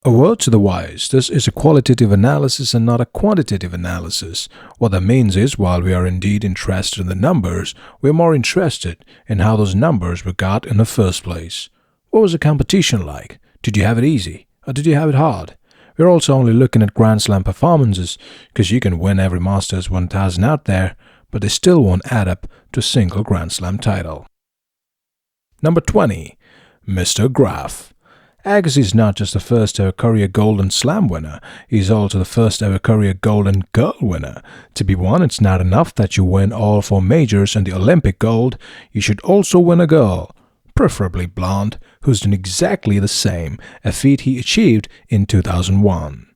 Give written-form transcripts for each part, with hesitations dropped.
A word to the wise, this is a qualitative analysis and not a quantitative analysis. What that means is, while we are indeed interested in the numbers, we are more interested in how those numbers were got in the first place. What was the competition like? Did you have it easy, or did you have it hard? We're also only looking at Grand Slam performances, because you can win every Masters 1000 out there, but they still won't add up to a single Grand Slam title. Number 20. Mr. Graf. Agassi is not just the first ever career Golden Slam winner, he's also the first ever career Golden Girl winner. To be one, it's not enough that you win all 4 majors and the Olympic gold, you should also win a girl, preferably blonde, who's done exactly the same, a feat he achieved in 2001.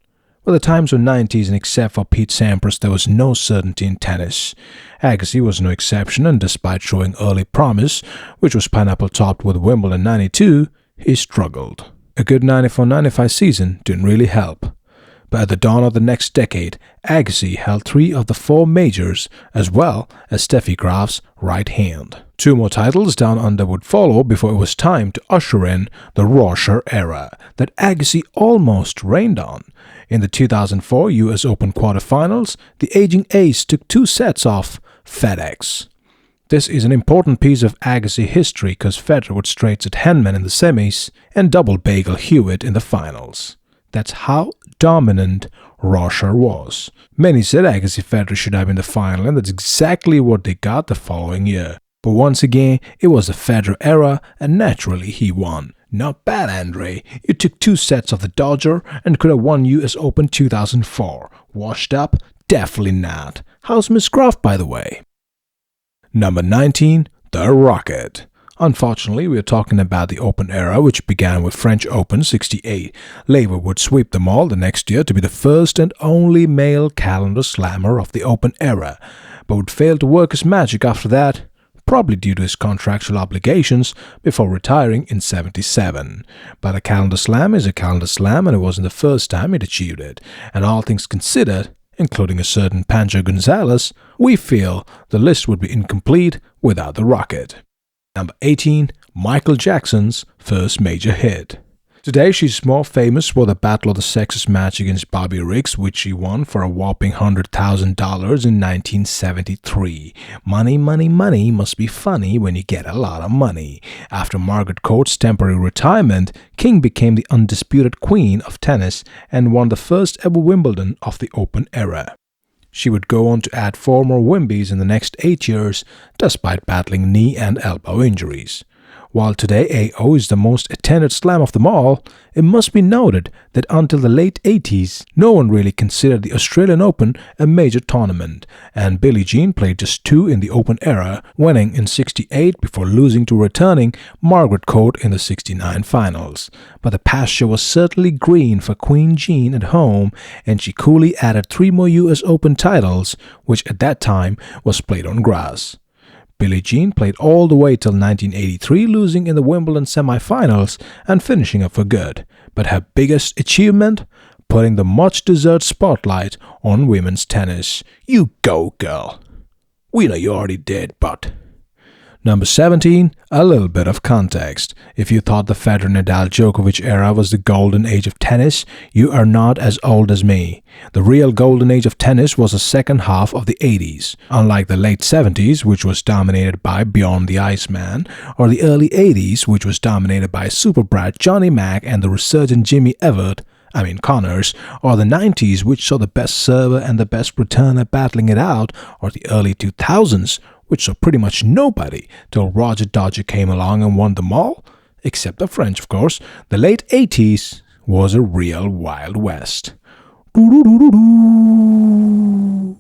Well, the times were 90s, and except for Pete Sampras, there was no certainty in tennis. Agassi was no exception, and despite showing early promise, which was pineapple-topped with Wimbledon 92, he struggled. A good 94-95 season didn't really help. But at the dawn of the next decade, Agassi held 3 of the 4 majors, as well as Steffi Graf's right hand. 2 more titles down under would follow before it was time to usher in the Rocher era that Agassi almost reigned on. In the 2004 US Open quarterfinals, the aging ace took 2 sets off FedEx. This is an important piece of Agassi history because Federer would straight at Henman in the semis and double bagel Hewitt in the finals. That's how dominant Rocher was. Many said Agassi-Federer should have been the final, and that's exactly what they got the following year. But once again, it was the Federer era, and naturally he won. Not bad, Andre. You took 2 sets of the Dodger and could have won US Open 2004. Washed up? Definitely not. How's Miss Graf, by the way? Number 19. The Rocket. Unfortunately, we are talking about the Open era, which began with French Open 68. Laver would sweep them all the next year to be the first and only male calendar slammer of the Open era, but would fail to work his magic after that, probably due to his contractual obligations, before retiring in 77. But a calendar slam is a calendar slam, and it wasn't the first time he'd achieved it. And all things considered, including a certain Pancho Gonzalez, we feel the list would be incomplete without the Rocket. Number 18. Michael Jackson's first major hit. Today she's more famous for the Battle of the Sexes match against Bobby Riggs, which she won for a whopping $100,000 in 1973. Money, money, money must be funny when you get a lot of money. After Margaret Court's temporary retirement, King became the undisputed queen of tennis and won the first ever Wimbledon of the Open era. She would go on to add 4 more Wimbies in the next 8 years, despite battling knee and elbow injuries. While today AO is the most attended slam of them all, it must be noted that until the late 80s, no one really considered the Australian Open a major tournament, and Billie Jean played just 2 in the Open era, winning in 68 before losing to returning Margaret Court in the 69 finals. But the pasture was certainly green for Queen Jean at home, and she coolly added 3 more US Open titles, which at that time was played on grass. Billie Jean played all the way till 1983, losing in the Wimbledon semi-finals and finishing up for good. But her biggest achievement? Putting the much-deserved spotlight on women's tennis. You go, girl. We know you already did, but... Number 17. A little bit of context. If you thought the Federer-Nadal-Djokovic era was the golden age of tennis, you are not as old as me. The real golden age of tennis was the second half of the 80s. Unlike the late 70s, which was dominated by Bjorn the Iceman, or the early 80s, which was dominated by super brat Johnny Mack and the resurgent Jimmy Connors, or the 90s, which saw the best server and the best returner battling it out, or the early 2000s, which saw pretty much nobody till Roger Dodger came along and won them all, except the French, of course. The late 80s was a real Wild West. Wow,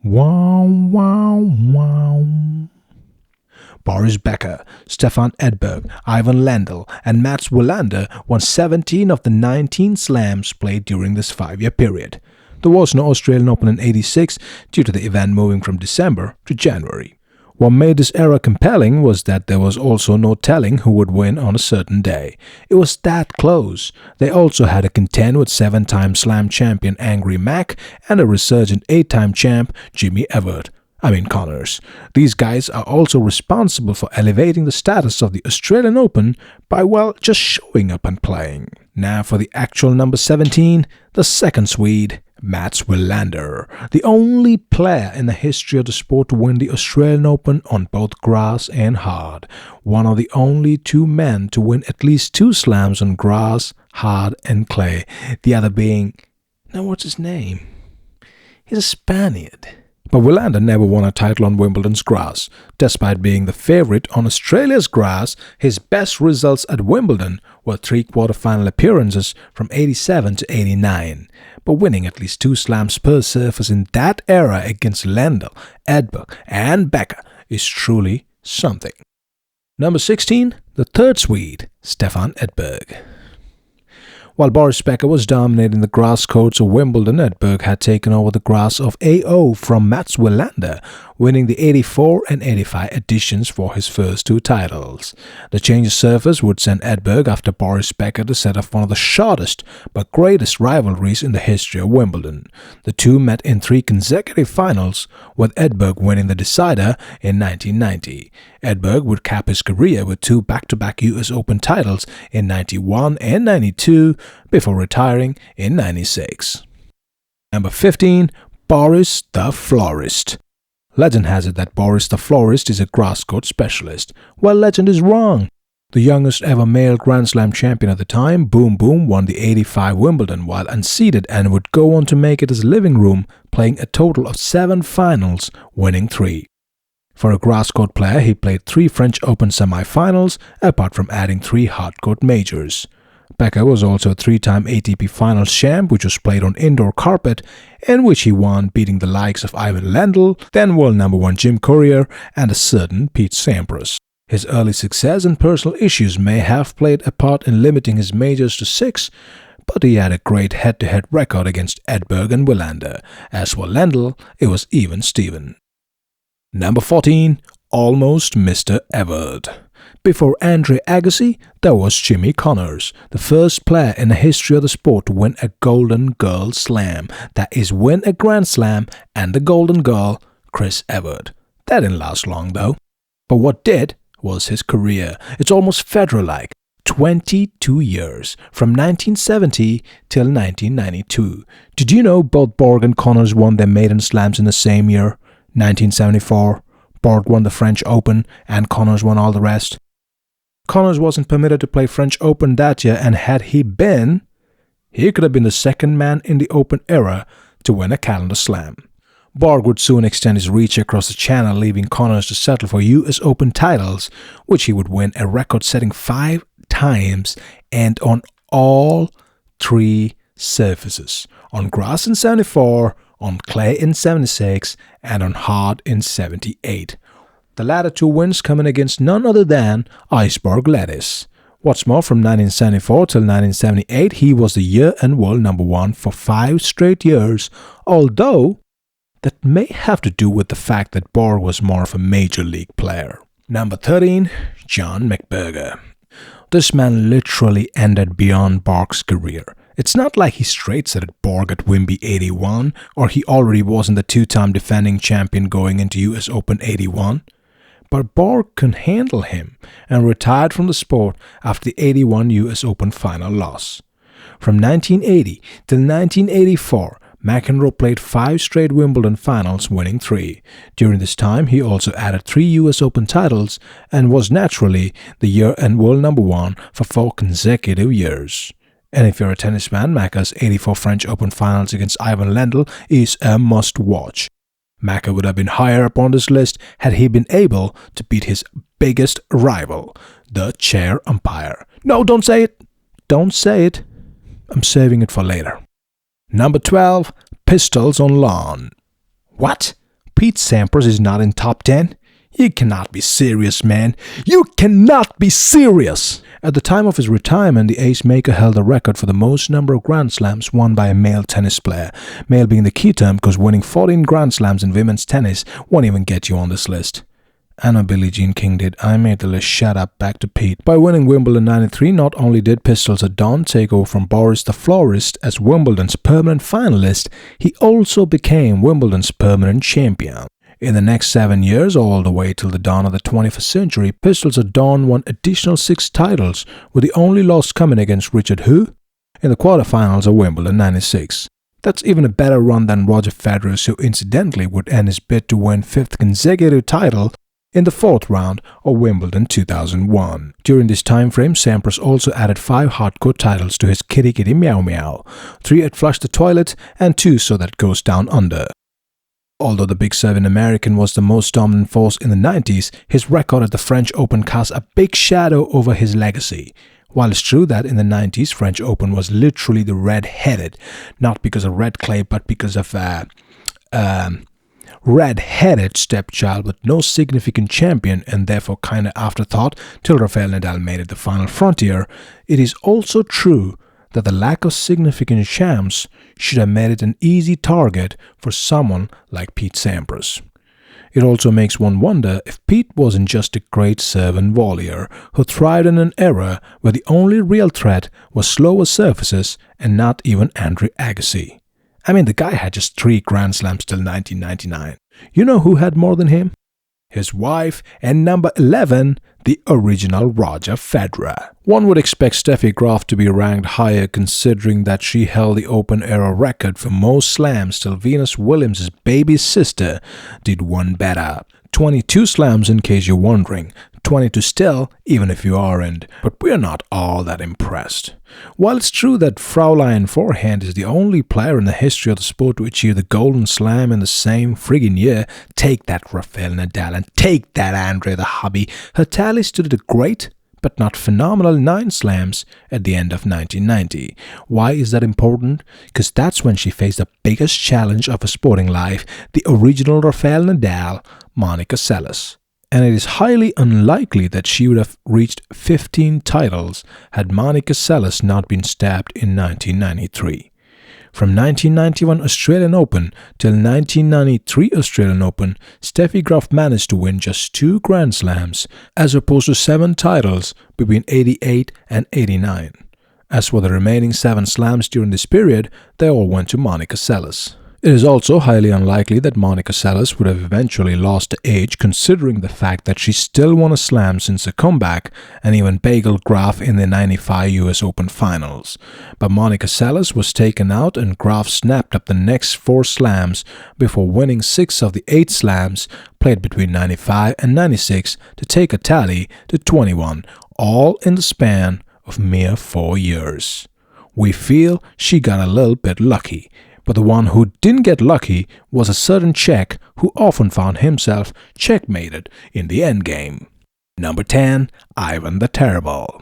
wow, wow. Boris Becker, Stefan Edberg, Ivan Lendl, and Mats Wilander won 17 of the 19 slams played during this 5-year period. There was no Australian Open in 86 due to the event moving from December to January. What made this era compelling was that there was also no telling who would win on a certain day. It was that close. They also had to contend with 7-time slam champion Angry Mac and a resurgent 8-time champ Jimmy Connors. These guys are also responsible for elevating the status of the Australian Open by, just showing up and playing. Now for the actual number 17, the second Swede, Mats Wilander, the only player in the history of the sport to win the Australian Open on both grass and hard. One of the only two men to win at least 2 slams on grass, hard and clay. The other being, now what's his name? He's a Spaniard. But Wilander never won a title on Wimbledon's grass. Despite being the favorite on Australia's grass, his best results at Wimbledon were 3 quarter-final appearances from 87 to 89. But winning at least 2 slams per surface in that era against Lendl, Edberg and Becker is truly something. Number 16, the third Swede, Stefan Edberg. While Boris Becker was dominating the grass courts of Wimbledon, Edberg had taken over the grass of AO from Mats Wilander, winning the 84 and 85 editions for his first 2 titles. The change of surface would send Edberg after Boris Becker to set off one of the shortest but greatest rivalries in the history of Wimbledon. The two met in 3 consecutive finals, with Edberg winning the decider in 1990. Edberg would cap his career with 2 back-to-back US Open titles in 91 and 92 before retiring in 96. Number 15, Boris the Florist. Legend has it that Boris the Florist is a grass court specialist. Well, legend is wrong. The youngest ever male Grand Slam champion at the time, Boom Boom, won the 85 Wimbledon while unseeded and would go on to make it his living room, playing a total of 7 finals, winning 3. For a grass court player, he played 3 French Open semi-finals, apart from adding 3 hardcourt majors. Becker was also a 3-time ATP Finals champ, which was played on indoor carpet, in which he won, beating the likes of Ivan Lendl, then world number 1 Jim Courier, and a certain Pete Sampras. His early success and personal issues may have played a part in limiting his majors to 6, but he had a great head-to-head record against Edberg and Wilander. As for Lendl, it was even Steven. Number 14, almost Mr. Everett. Before Andre Agassi, there was Jimmy Connors, the first player in the history of the sport to win a Golden Girl Slam. That is, win a Grand Slam and the Golden Girl, Chris Evert. That didn't last long though. But what did was his career. It's almost Federer-like. 22 years, from 1970 till 1992. Did you know both Borg and Connors won their maiden slams in the same year? 1974, Borg won the French Open and Connors won all the rest. Connors wasn't permitted to play French Open that year, and had he been, he could have been the second man in the Open era to win a calendar slam. Borg would soon extend his reach across the channel, leaving Connors to settle for US Open titles, which he would win a record-setting 5 times and on all 3 surfaces. On grass in 74, on clay in 76, and on hard in 78. The latter 2 wins coming against none other than Iceberg Lettuce. What's more, from 1974 till 1978, he was the year and world number 1 for 5 straight years, although that may have to do with the fact that Borg was more of a major league player. Number 13, John McBurger. This man literally ended beyond Borg's career. It's not like he straight-setted Borg at Wimby 81, or he already wasn't the 2-time defending champion going into US Open 81. But Borg couldn't handle him and retired from the sport after the 81 US Open final loss. From 1980 till 1984, McEnroe played 5 straight Wimbledon finals, winning 3. During this time, he also added 3 US Open titles and was naturally the year and world number 1 for 4 consecutive years. And if you're a tennis fan, Macca's 84 French Open finals against Ivan Lendl is a must-watch. Macca would have been higher up on this list had he been able to beat his biggest rival, the chair umpire. No, don't say it. Don't say it. I'm saving it for later. Number 12, Pistols on Lawn. What? Pete Sampras is not in top 10? You cannot be serious, man. You cannot be serious! At the time of his retirement, the ace maker held the record for the most number of Grand Slams won by a male tennis player. Male being the key term, because winning 14 Grand Slams in women's tennis won't even get you on this list. I know Billie Jean King did. I made the list. Shut up. Back to Pete. By winning Wimbledon 93, not only did Pistols at Dawn take over from Boris the Florist as Wimbledon's permanent finalist, he also became Wimbledon's permanent champion. In the next 7 years, all the way till the dawn of the 21st century, Pistols at Dawn won additional 6 titles, with the only loss coming against Richard who? in the quarterfinals of Wimbledon 96. That's even a better run than Roger Federer's, who incidentally would end his bid to win 5th consecutive title in the 4th round of Wimbledon 2001. During this time frame, Sampras also added 5 hardcore titles to his Kitty Kitty Meow Meow, 3 at Flush the Toilet and 2 So That Goes Down Under. Although the Big 7 American was the most dominant force in the 90s, his record at the French Open casts a big shadow over his legacy. While it's true that in the 90s, French Open was literally the red-headed, not because of red clay, but because of red-headed stepchild with no significant champion and therefore kind of afterthought till Rafael Nadal made it the final frontier, it is also true that the lack of significant champs should have made it an easy target for someone like Pete Sampras. It also makes one wonder if Pete wasn't just a great serve and volleyer who thrived in an era where the only real threat was slower surfaces and not even Andre Agassi. I mean, the guy had just 3 Grand Slams till 1999. You know who had more than him? His wife and number 11, the original Roger Federer. One would expect Steffi Graf to be ranked higher considering that she held the open-era record for most slams till Venus Williams' baby sister did one better. 22 slams in case you're wondering. 22 still, even if you aren't, but we're not all that impressed. While it's true that Fraulein Forehand is the only player in the history of the sport to achieve the Golden Slam in the same friggin' year, take that Rafael Nadal and take that Andre the Hobby, her tally stood at a great but not phenomenal 9 slams at the end of 1990. Why is that important? Because that's when she faced the biggest challenge of her sporting life, the original Rafael Nadal, Monica Seles. And it is highly unlikely that she would have reached 15 titles had Monica Seles not been stabbed in 1993. From 1991 Australian Open till 1993 Australian Open, Steffi Graf managed to win just 2 Grand Slams, as opposed to 7 titles between 88 and 89. As for the remaining 7 slams during this period, they all went to Monica Seles. It is also highly unlikely that Monica Seles would have eventually lost the edge considering the fact that she still won a slam since her comeback and even bageled Graf in the 95 US Open finals. But Monica Seles was taken out and Graf snapped up the next 4 slams before winning 6 of the 8 slams played between 95 and 96 to take a tally to 21, all in the span of mere 4 years. We feel she got a little bit lucky. But the one who didn't get lucky was a certain Czech who often found himself checkmated in the endgame. Number 10, Ivan the Terrible.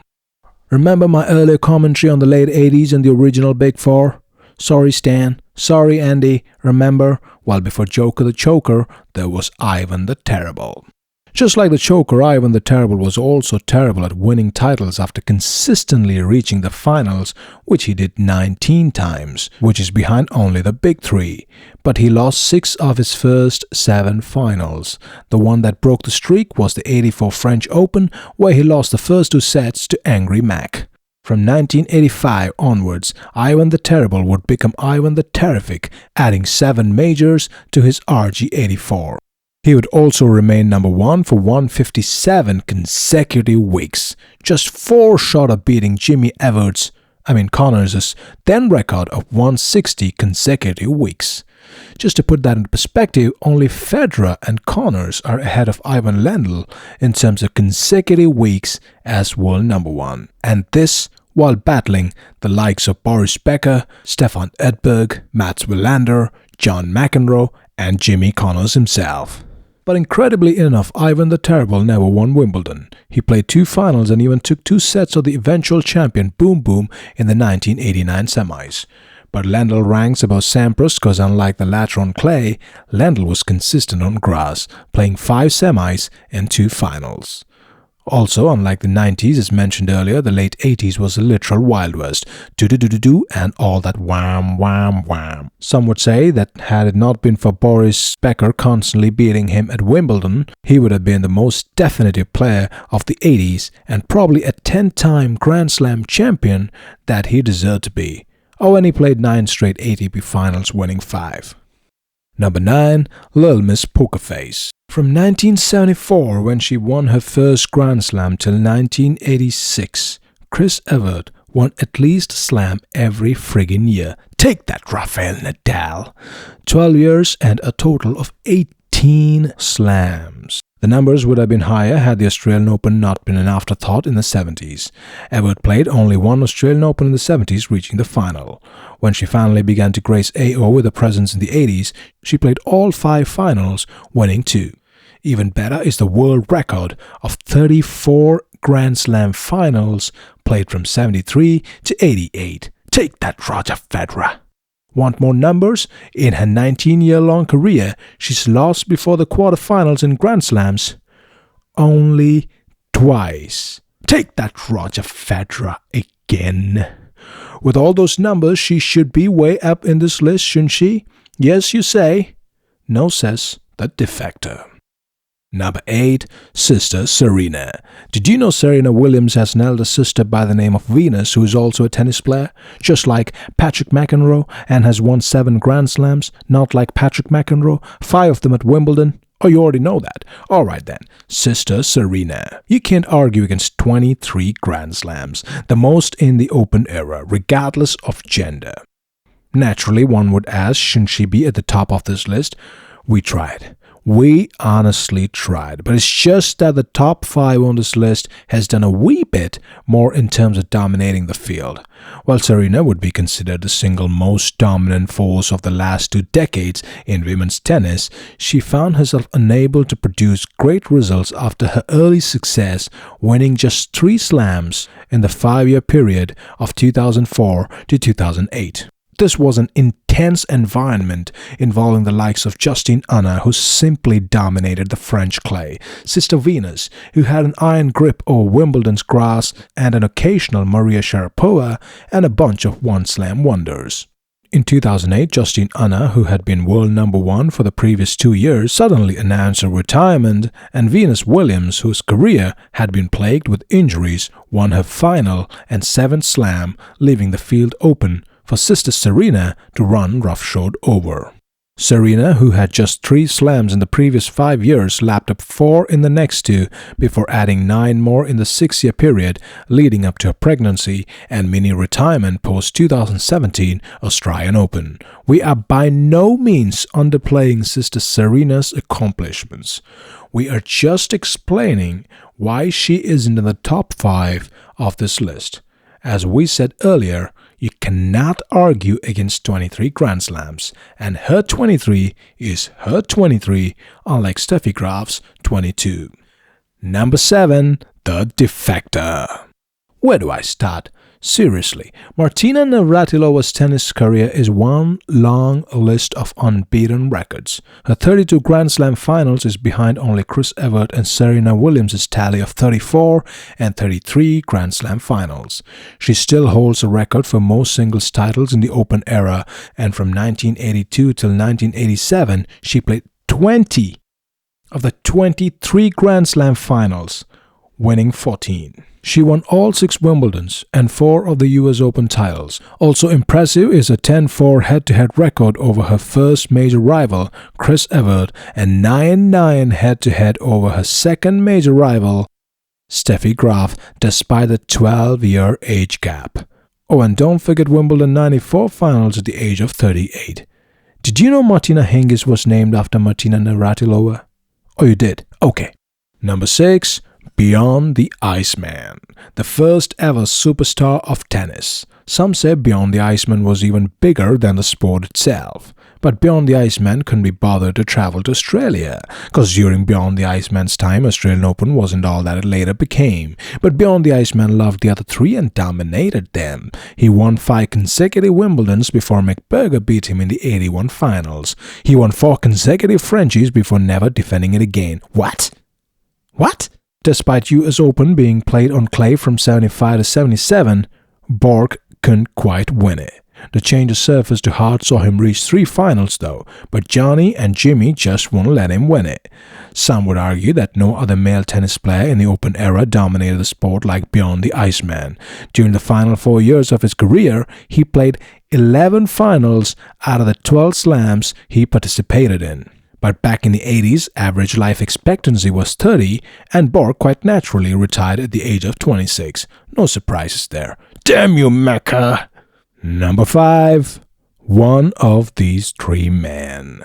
Remember my earlier commentary on the late 80s and the original Big Four? Sorry Stan, sorry Andy, remember, while before Joker the Choker, there was Ivan the Terrible. Just like the Choker, Ivan the Terrible was also terrible at winning titles after consistently reaching the finals, which he did 19 times, which is behind only the big 3. But he lost 6 of his first 7 finals. The one that broke the streak was the 84 French Open, where he lost the first 2 sets to Angry Mac. From 1985 onwards, Ivan the Terrible would become Ivan the Terrific, adding 7 majors to his RG84. He would also remain number 1 for 157 consecutive weeks, just 4 short of beating Jimmy Connors' then record of 160 consecutive weeks. Just to put that into perspective, only Federer and Connors are ahead of Ivan Lendl in terms of consecutive weeks as world number 1. And this while battling the likes of Boris Becker, Stefan Edberg, Mats Wilander, John McEnroe, and Jimmy Connors himself. But incredibly enough, Ivan the Terrible never won Wimbledon. He played 2 finals and even took 2 sets of the eventual champion Boom Boom in the 1989 semis. But Lendl ranks above Sampras because unlike the latter on clay, Lendl was consistent on grass, playing 5 semis and 2 finals. Also, unlike the 90s as mentioned earlier, the late 80s was a literal Wild West, do-do-do-do-do and all that wham wham wham. Some would say that had it not been for Boris Becker constantly beating him at Wimbledon, he would have been the most definitive player of the 80s and probably a 10-time Grand Slam champion that he deserved to be. Oh, and he played 9 straight ATP finals, winning 5. Number 9, Lil Miss Poker Face. From 1974, when she won her first Grand Slam, till 1986, Chris Evert won at least a slam every friggin' year. Take that, Rafael Nadal. 12 years and a total of 18 slams. The numbers would have been higher had the Australian Open not been an afterthought in the 70s. Evert played only one Australian Open in the 70s, reaching the final. When she finally began to grace AO with a presence in the 80s, she played all 5 finals, winning 2. Even better is the world record of 34 Grand Slam finals played from 73 to 88. Take that, Roger Federer. Want more numbers? In her 19-year-long career, she's lost before the quarterfinals in Grand Slams only twice. Take that, Roger Federer, again. With all those numbers, she should be way up in this list, shouldn't she? Yes, you say. No, says the defector. Number 8. Sister Serena. Did you know Serena Williams has an elder sister by the name of Venus who is also a tennis player? Just like Patrick McEnroe, and has won 7 Grand Slams, not like Patrick McEnroe, 5 of them at Wimbledon. Oh, you already know that. Alright then, Sister Serena. You can't argue against 23 Grand Slams, the most in the Open era, regardless of gender. Naturally, one would ask, shouldn't she be at the top of this list? We tried. We honestly tried, but it's just that the top 5 on this list has done a wee bit more in terms of dominating the field. While Serena would be considered the single most dominant force of the last 2 decades in women's tennis, she found herself unable to produce great results after her early success, winning just 3 slams in the 5-year period of 2004 to 2008. This was an intense environment involving the likes of Justine Henin, who simply dominated the French clay, Sister Venus, who had an iron grip over Wimbledon's grass, and an occasional Maria Sharapova, and a bunch of one-slam wonders. In 2008, Justine Henin, who had been world number 1 for the previous 2 years, suddenly announced her retirement, and Venus Williams, whose career had been plagued with injuries, won her final and 7th slam, leaving the field open for Sister Serena to run roughshod over. Serena, who had just 3 slams in the previous 5 years, lapped up 4 in the next 2 before adding 9 more in the 6-year period leading up to her pregnancy and mini-retirement post-2017 Australian Open. We are by no means underplaying Sister Serena's accomplishments. We are just explaining why she isn't in the top 5 of this list. As we said earlier, you cannot argue against 23 Grand Slams, and her 23 is her 23, unlike Steffi Graf's 22. Number 7. The Defector. Where do I start? Seriously, Martina Navratilova's tennis career is one long list of unbeaten records. Her 32 Grand Slam finals is behind only Chris Evert and Serena Williams' tally of 34 and 33 Grand Slam finals. She still holds a record for most singles titles in the Open era, and from 1982 till 1987, she played 20 of the 23 Grand Slam finals, winning 14. She won all 6 Wimbledons and 4 of the US Open titles. Also impressive is a 10-4 head-to-head record over her first major rival, Chris Evert, and 9-9 head-to-head over her second major rival, Steffi Graf, despite the 12-year age gap. Oh, and don't forget Wimbledon 94 finals at the age of 38. Did you know Martina Hingis was named after Martina Navratilova? Oh, you did? Okay. Number 6. Beyond the Iceman, the first ever superstar of tennis. Some say Beyond the Iceman was even bigger than the sport itself. But Beyond the Iceman couldn't be bothered to travel to Australia, because during Beyond the Iceman's time, Australian Open wasn't all that it later became. But Beyond the Iceman loved the other 3 and dominated them. He won 5 consecutive Wimbledons before Mick Berger beat him in the 81 finals. He won 4 consecutive Frenchies before never defending it again. What? Despite US Open being played on clay from 75 to 77, Borg couldn't quite win it. The change of surface to hard saw him reach 3 finals though, but Johnny and Jimmy just won't let him win it. Some would argue that no other male tennis player in the Open era dominated the sport like Beyond the Iceman. During the final 4 years of his career, he played 11 finals out of the 12 slams he participated in. But back in the 80s, average life expectancy was 30, and Borg quite naturally retired at the age of 26. No surprises there. Damn you, Mecca! Number 5. One of these three men.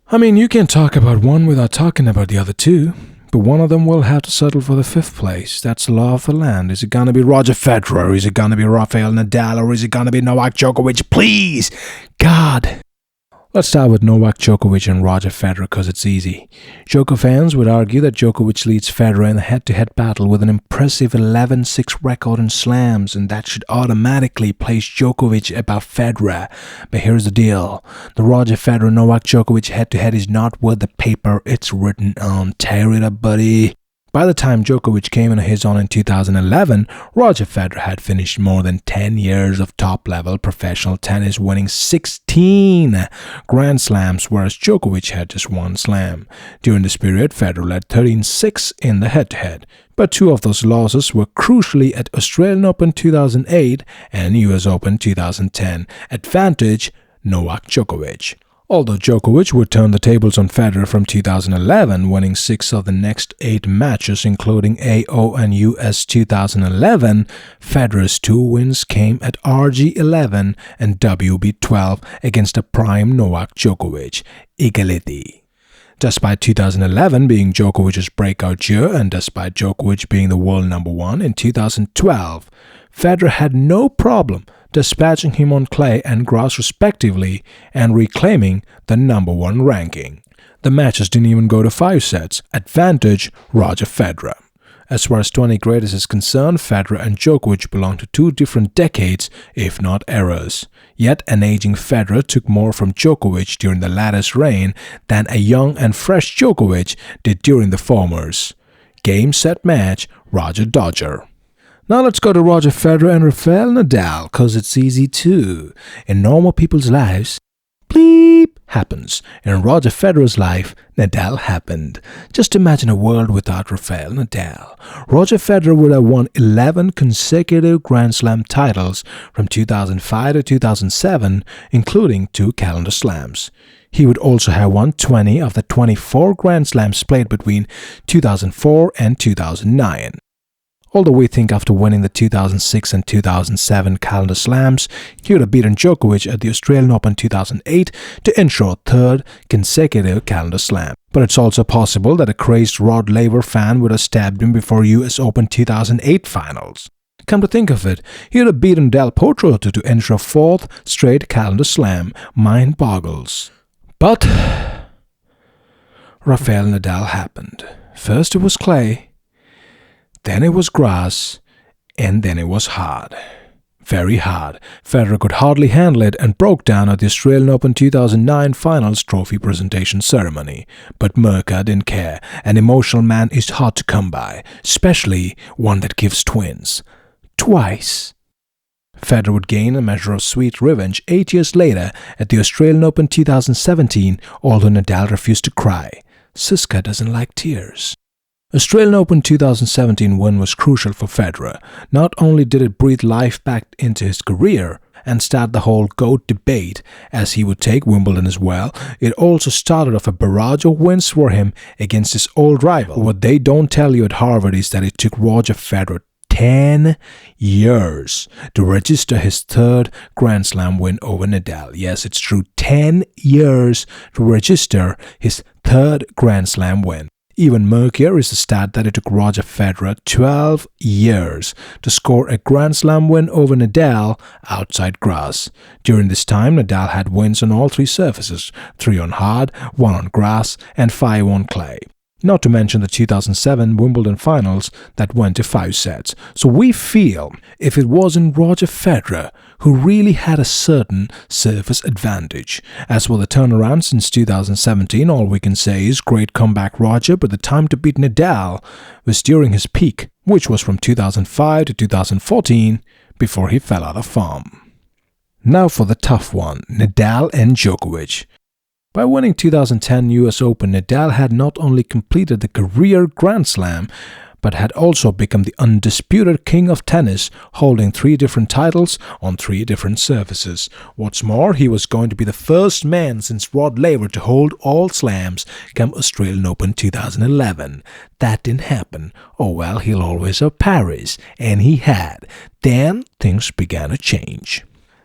I mean, you can talk about one without talking about the other two, but one of them will have to settle for the 5th place. That's the law of the land. Is it gonna be Roger Federer? Is it gonna be Rafael Nadal? Or is it gonna be Novak Djokovic? Please! God! Let's start with Novak Djokovic and Roger Federer because it's easy. Djoko fans would argue that Djokovic leads Federer in the head-to-head battle with an impressive 11-6 record in slams, and that should automatically place Djokovic above Federer. But here's the deal. The Roger Federer-Novak Djokovic head-to-head is not worth the paper it's written on. Tear it up, buddy. By the time Djokovic came into his own in 2011, Roger Federer had finished more than 10 years of top-level professional tennis, winning 16 Grand Slams, whereas Djokovic had just one slam. During this period, Federer led 13-6 in the head-to-head, but 2 of those losses were crucially at Australian Open 2008 and US Open 2010. Advantage, Novak Djokovic. Although Djokovic would turn the tables on Federer from 2011, winning 6 of the next 8 matches, including AO and US 2011, Federer's 2 wins came at RG11 and WB12 against a prime Novak Djokovic, Igaliti. Despite 2011 being Djokovic's breakout year and despite Djokovic being the world number 1 in 2012, Federer had no problem dispatching him on clay and grass respectively and reclaiming the number 1 ranking. The matches didn't even go to 5 sets. Advantage, Roger Federer. As far as 20 greatest is concerned, Federer and Djokovic belong to 2 different decades, if not eras. Yet an aging Federer took more from Djokovic during the latter's reign than a young and fresh Djokovic did during the former's. Game, set, match, Roger Dodger. Now let's go to Roger Federer and Rafael Nadal, cause it's easy too. In normal people's lives, bleep happens. In Roger Federer's life, Nadal happened. Just imagine a world without Rafael Nadal. Roger Federer would have won 11 consecutive Grand Slam titles from 2005 to 2007, including 2 calendar slams. He would also have won 20 of the 24 Grand Slams played between 2004 and 2009. Although we think after winning the 2006 and 2007 calendar slams, he would have beaten Djokovic at the Australian Open 2008 to ensure a 3rd consecutive calendar slam. But it's also possible that a crazed Rod Laver fan would have stabbed him before US Open 2008 finals. Come to think of it, he would have beaten Del Potro to ensure a 4th straight calendar slam. Mind boggles. But Rafael Nadal happened. First it was clay, then it was grass, and then it was hard. Very hard. Federer could hardly handle it and broke down at the Australian Open 2009 finals trophy presentation ceremony. But Mirka didn't care. An emotional man is hard to come by, especially one that gives twins. Twice. Federer would gain a measure of sweet revenge 8 years later at the Australian Open 2017, although Nadal refused to cry. Siska doesn't like tears. Australian Open 2017 win was crucial for Federer. Not only did it breathe life back into his career and start the whole GOAT debate, as he would take Wimbledon as well, it also started off a barrage of wins for him against his old rival. What they don't tell you at Harvard is that it took Roger Federer 10 years to register his 3rd Grand Slam win over Nadal. Yes, it's true, 10 years to register his 3rd Grand Slam win. Even murkier is the stat that it took Roger Federer 12 years to score a Grand Slam win over Nadal outside grass. During this time, Nadal had wins on all 3 surfaces, 3 on hard, 1 on grass, and 5 on clay. Not to mention the 2007 Wimbledon finals that went to 5 sets. So we feel if it wasn't Roger Federer who really had a certain surface advantage. As for the turnaround since 2017, all we can say is great comeback Roger, but the time to beat Nadal was during his peak, which was from 2005 to 2014 before he fell out of form. Now for the tough one, Nadal and Djokovic. By winning 2010 US Open, Nadal had not only completed the career Grand Slam, but had also become the undisputed king of tennis, holding 3 different titles on 3 different surfaces. What's more, he was going to be the first man since Rod Laver to hold all slams come Australian Open 2011. That didn't happen. Oh well, he'll always have Paris, and he had. Then things began to change.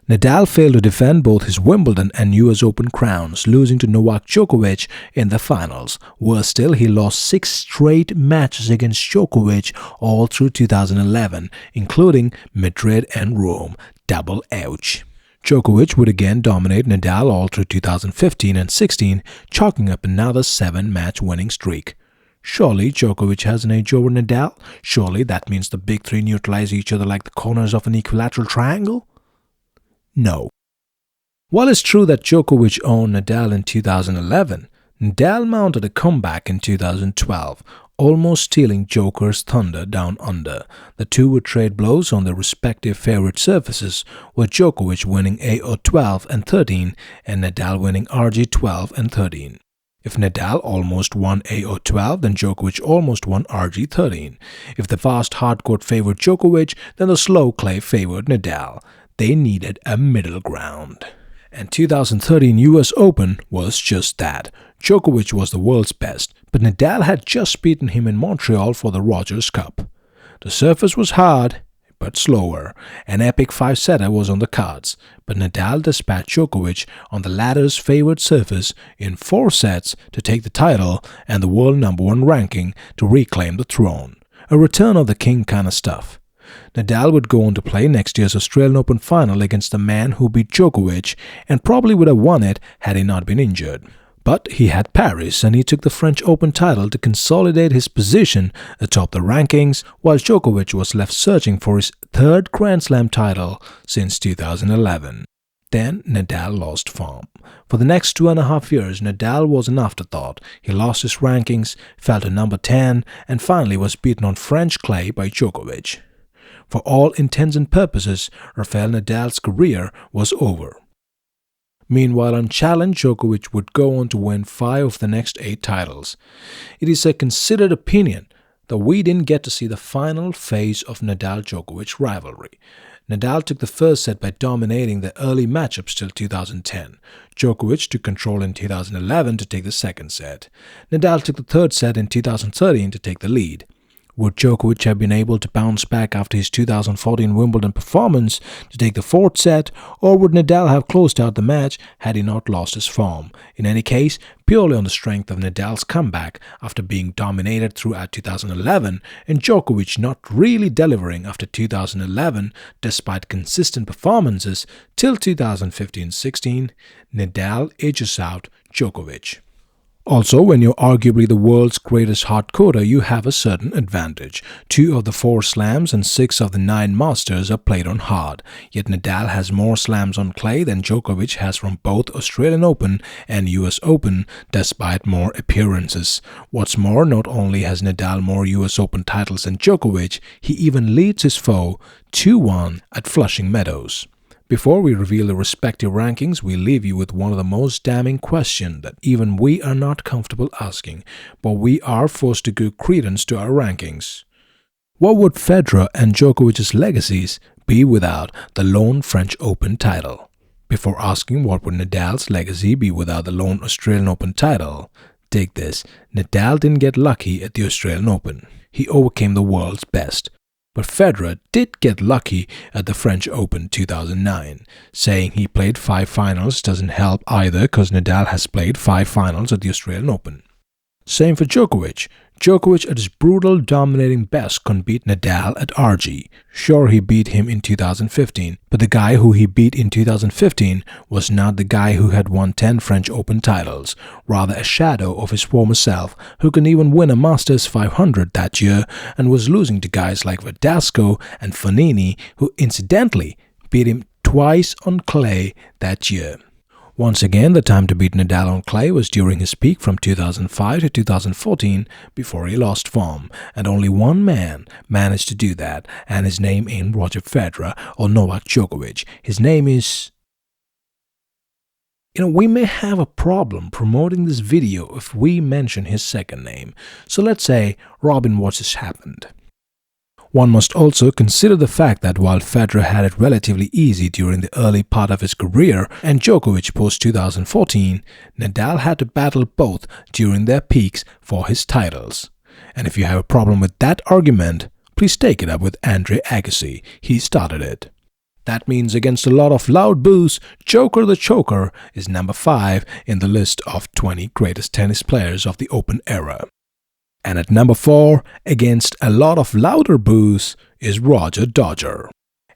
Nadal failed to defend both his Wimbledon and US Open crowns, losing to Novak Djokovic in the finals. Worse still, he lost 6 straight matches against Djokovic all through 2011, including Madrid and Rome. Double ouch. Djokovic would again dominate Nadal all through 2015 and 16, chalking up another 7-match winning streak. Surely Djokovic has an edge over Nadal? Surely that means the big 3 neutralize each other like the corners of an equilateral triangle? No. While it's true that Djokovic owned Nadal in 2011, Nadal mounted a comeback in 2012, almost stealing Joker's thunder down under. The two would trade blows on their respective favorite surfaces, with Djokovic winning AO12 and 13 and Nadal winning RG12 and 13. If Nadal almost won AO12, then Djokovic almost won RG13. If the fast hardcourt favored Djokovic, then the slow clay favored Nadal. They needed a middle ground. And 2013 US Open was just that. Djokovic was the world's best, but Nadal had just beaten him in Montreal for the Rogers Cup. The surface was hard, but slower. An epic 5-setter was on the cards, but Nadal dispatched Djokovic on the latter's favored surface in 4 sets to take the title and the world #1 ranking to reclaim the throne. A return of the king kind of stuff. Nadal would go on to play next year's Australian Open final against the man who beat Djokovic and probably would have won it had he not been injured. But he had Paris, and he took the French Open title to consolidate his position atop the rankings, while Djokovic was left searching for his 3rd Grand Slam title since 2011. Then Nadal lost form. For the next 2.5 years, Nadal was an afterthought. He lost his rankings, fell to number 10, and finally was beaten on French clay by Djokovic. For all intents and purposes, Rafael Nadal's career was over. Meanwhile, unchallenged, Djokovic would go on to win 5 of the next 8 titles. It is a considered opinion that we didn't get to see the final phase of Nadal-Djokovic rivalry. Nadal took the first set by dominating the early matchups till 2010. Djokovic took control in 2011 to take the second set. Nadal took the third set in 2013 to take the lead. Would Djokovic have been able to bounce back after his 2014 Wimbledon performance to take the 4th set, or would Nadal have closed out the match had he not lost his form? In any case, purely on the strength of Nadal's comeback after being dominated throughout 2011 and Djokovic not really delivering after 2011 despite consistent performances till 2015-16, Nadal edges out Djokovic. Also, when you're arguably the world's greatest hardcourter, you have a certain advantage. 2 of the 4 slams and 6 of the 9 masters are played on hard. Yet Nadal has more slams on clay than Djokovic has from both Australian Open and US Open, despite more appearances. What's more, not only has Nadal more US Open titles than Djokovic, he even leads his foe 2-1 at Flushing Meadows. Before we reveal the respective rankings, we leave you with one of the most damning questions that even we are not comfortable asking, but we are forced to give credence to our rankings. What would Federer and Djokovic's legacies be without the lone French Open title? Before asking what would Nadal's legacy be without the lone Australian Open title, take this: Nadal didn't get lucky at the Australian Open. He overcame the world's best. But Federer did get lucky at the French Open 2009. Saying he played 5 finals doesn't help either, because Nadal has played 5 finals at the Australian Open. Same for Djokovic. Djokovic at his brutal, dominating best couldn't beat Nadal at RG. Sure, he beat him in 2015, but the guy who he beat in 2015 was not the guy who had won 10 French Open titles, rather a shadow of his former self, who couldn't even win a Masters 500 that year and was losing to guys like Verdasco and Fognini, who incidentally beat him twice on clay that year. Once again, the time to beat Nadal on clay was during his peak from 2005 to 2014 before he lost form, and only one man managed to do that, and his name ain't Roger Federer or Novak Djokovic. His name is We may have a problem promoting this video if we mention his second name. So let's say Robin Watches happened. One must also consider the fact that while Federer had it relatively easy during the early part of his career and Djokovic post-2014, Nadal had to battle both during their peaks for his titles. And if you have a problem with that argument, please take it up with Andre Agassi. He started it. That means against a lot of loud boos, Joker the Choker is number 5 in the list of 20 greatest tennis players of the Open era. And at number 4, against a lot of louder boos, is Roger Dodger.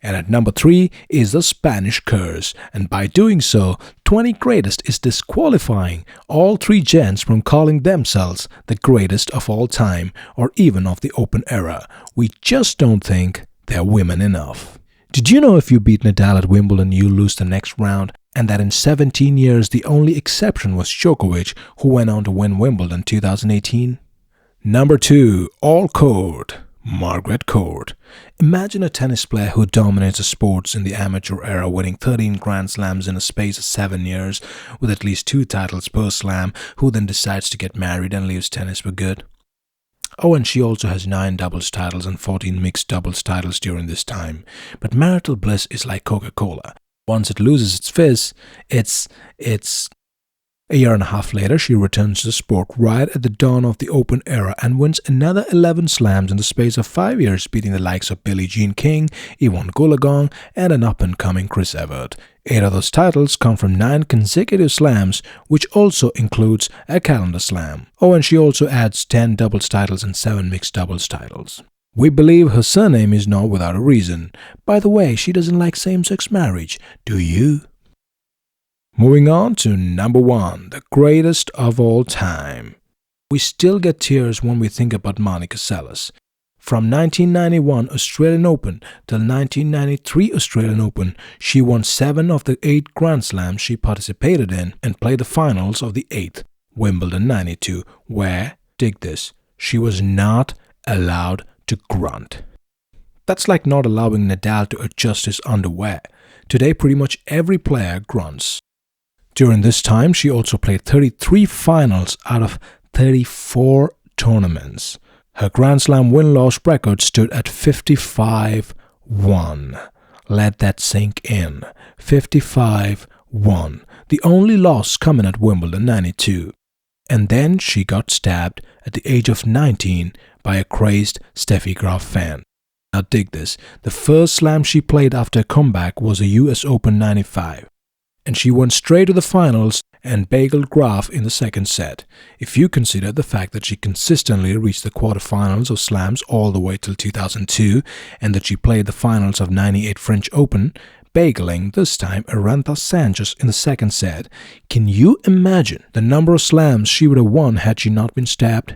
And at number 3 is the Spanish Curse, and by doing so, 20 greatest is disqualifying all 3 gents from calling themselves the greatest of all time or even of the Open era. We just don't think they're women enough. Did you know if you beat Nadal at Wimbledon, you lose the next round, and that in 17 years the only exception was Djokovic, who went on to win Wimbledon 2018? Number 2, all court, Margaret Court. Imagine a tennis player who dominates the sports in the amateur era, winning 13 Grand Slams in a space of 7 years, with at least 2 titles per slam, who then decides to get married and leaves tennis for good. Oh, and she also has 9 doubles titles and 14 mixed doubles titles during this time. But marital bliss is like Coca-Cola. Once it loses its fizz, it's... A year and a half later, she returns to the sport right at the dawn of the Open era and wins another 11 slams in the space of 5 years, beating the likes of Billie Jean King, Yvonne Goolagong, and an up-and-coming Chris Evert. 8 of those titles come from 9 consecutive slams, which also includes a calendar slam. Oh, and she also adds 10 doubles titles and 7 mixed doubles titles. We believe her surname is not without a reason. By the way, she doesn't like same-sex marriage. Do you? Moving on to number 1, the greatest of all time. We still get tears when we think about Monica Seles. From 1991 Australian Open till 1993 Australian Open, she won 7 of the 8 Grand Slams she participated in and played the finals of the 8th, Wimbledon 92, where, dig this, she was not allowed to grunt. That's like not allowing Nadal to adjust his underwear. Today pretty much every player grunts. During this time, she also played 33 finals out of 34 tournaments. Her Grand Slam win-loss record stood at 55-1. Let that sink in. 55-1. The only loss coming at Wimbledon 92. And then she got stabbed at the age of 19 by a crazed Steffi Graf fan. Now dig this. The first slam she played after a comeback was a US Open 95. And she went straight to the finals and bageled Graf in the second set. If you consider the fact that she consistently reached the quarterfinals of slams all the way till 2002 and that she played the finals of 98 French Open, bageling this time Aranha Sanchez in the second set, can you imagine the number of slams she would have won had she not been stabbed?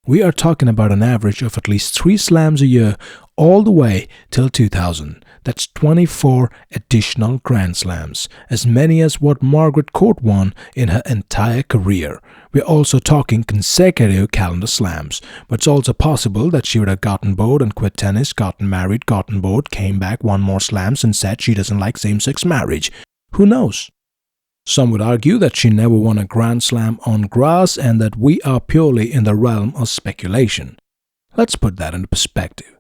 We are talking about an average of at least 3 slams a year all the way till 2000. That's 24 additional Grand Slams, as many as what Margaret Court won in her entire career. We're also talking consecutive calendar slams, but it's also possible that she would have gotten bored and quit tennis, gotten married, gotten bored, came back, won more slams and said she doesn't like same-sex marriage. Who knows? Some would argue that she never won a Grand Slam on grass and that we are purely in the realm of speculation. Let's put that into perspective.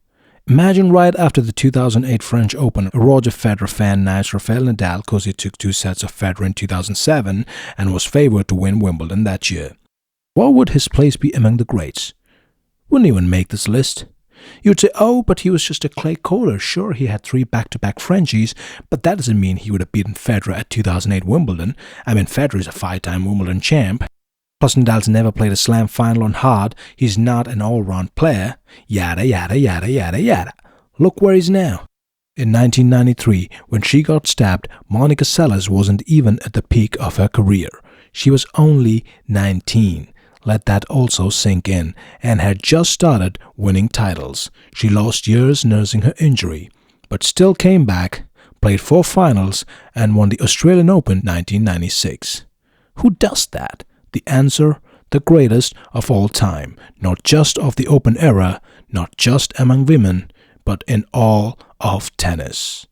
Imagine right after the 2008 French Open, a Roger Federer fan knives Rafael Nadal because he took 2 sets of Federer in 2007 and was favored to win Wimbledon that year. What would his place be among the greats? Wouldn't even make this list. You'd say, oh, but he was just a clay coder. Sure, he had 3 back-to-back Frenchies, but that doesn't mean he would have beaten Federer at 2008 Wimbledon. I mean, Federer is a 5-time Wimbledon champ. Plus, Nadal's never played a slam final on hard. He's not an all-round player. Yada, yada, yada, yada, yada. Look where he's now. In 1993, when she got stabbed, Monica Seles wasn't even at the peak of her career. She was only 19. Let that also sink in, and had just started winning titles. She lost years nursing her injury, but still came back, played 4 finals, and won the Australian Open 1996. Who does that? The answer, the greatest of all time, not just of the Open era, not just among women, but in all of tennis.